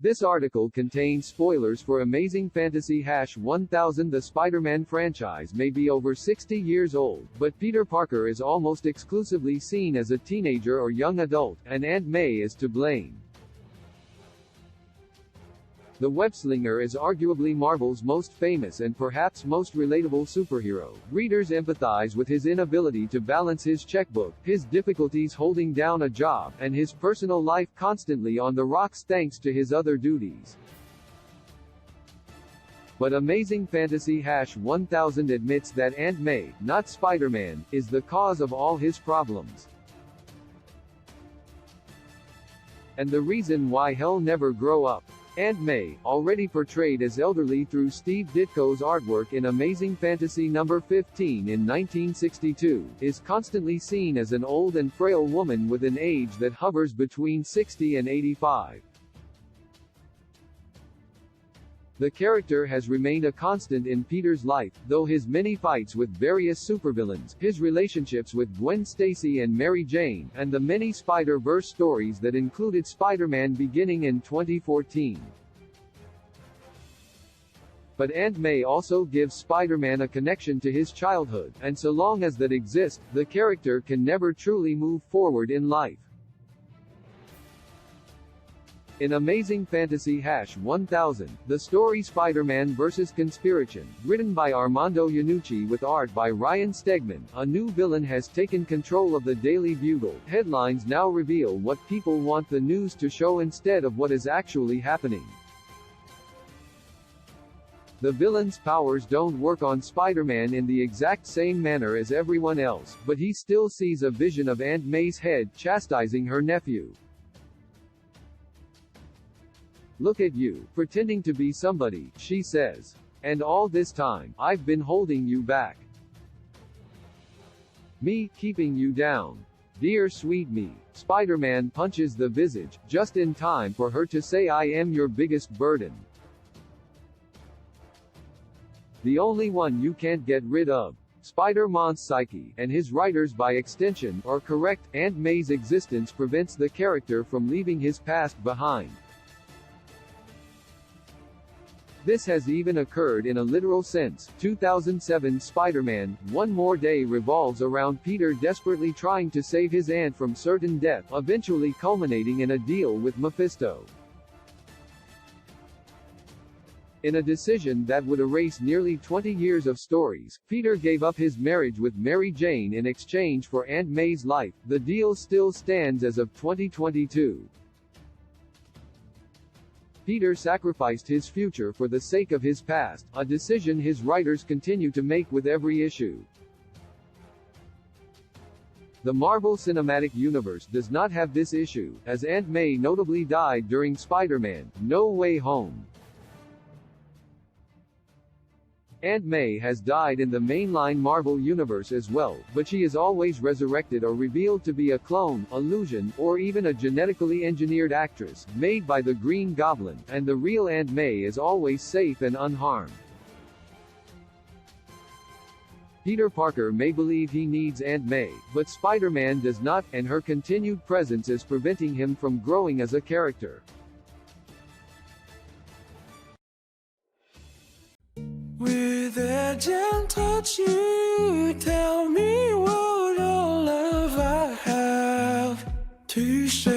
This article contains spoilers for Amazing Fantasy #1000. The Spider-Man franchise may be over 60 years old, but Peter Parker is almost exclusively seen as a teenager or young adult, and Aunt May is to blame. The webslinger is arguably Marvel's most famous and perhaps most relatable superhero. Readers empathize with his inability to balance his checkbook, his difficulties holding down a job, and his personal life constantly on the rocks thanks to his other duties. But Amazing Fantasy #1000 admits that Aunt May, not Spider-Man, is the cause of all his problems. And the reason why he'll never grow up. Aunt May, already portrayed as elderly through Steve Ditko's artwork in Amazing Fantasy number 15 in 1962, is constantly seen as an old and frail woman with an age that hovers between 60 and 85. The character has remained a constant in Peter's life, though his many fights with various supervillains, his relationships with Gwen Stacy and Mary Jane, and the many Spider-Verse stories that included Spider-Man beginning in 2014. But Aunt May also gives Spider-Man a connection to his childhood, and so long as that exists, the character can never truly move forward in life. In Amazing Fantasy #1000, the story Spider-Man vs. Conspiration, written by Armando Iannucci with art by Ryan Stegman, a new villain has taken control of the Daily Bugle. Headlines now reveal what people want the news to show instead of what is actually happening. The villain's powers don't work on Spider-Man in the exact same manner as everyone else, but he still sees a vision of Aunt May's head chastising her nephew. "Look at you, pretending to be somebody," she says. "And all this time, I've been holding you back. Me, keeping you down. Dear sweet me." Spider-Man punches the visage, just in time for her to say, "I am your biggest burden. The only one you can't get rid of." Spider-Man's psyche, and his writers by extension, are correct. Aunt May's existence prevents the character from leaving his past behind. This has even occurred in a literal sense. 2007 Spider-Man: One More Day revolves around Peter desperately trying to save his aunt from certain death, eventually culminating in a deal with Mephisto. In a decision that would erase nearly 20 years of stories, Peter gave up his marriage with Mary Jane in exchange for Aunt May's life. The deal still stands as of 2022. Peter sacrificed his future for the sake of his past, a decision his writers continue to make with every issue. The Marvel Cinematic Universe does not have this issue, as Aunt May notably died during Spider-Man: No Way Home. Aunt May has died in the mainline Marvel Universe as well, but she is always resurrected or revealed to be a clone, illusion, or even a genetically engineered actress, made by the Green Goblin, and the real Aunt May is always safe and unharmed. Peter Parker may believe he needs Aunt May, but Spider-Man does not, and her continued presence is preventing him from growing as a character. With a gentle touch, you tell me what all love I have to say.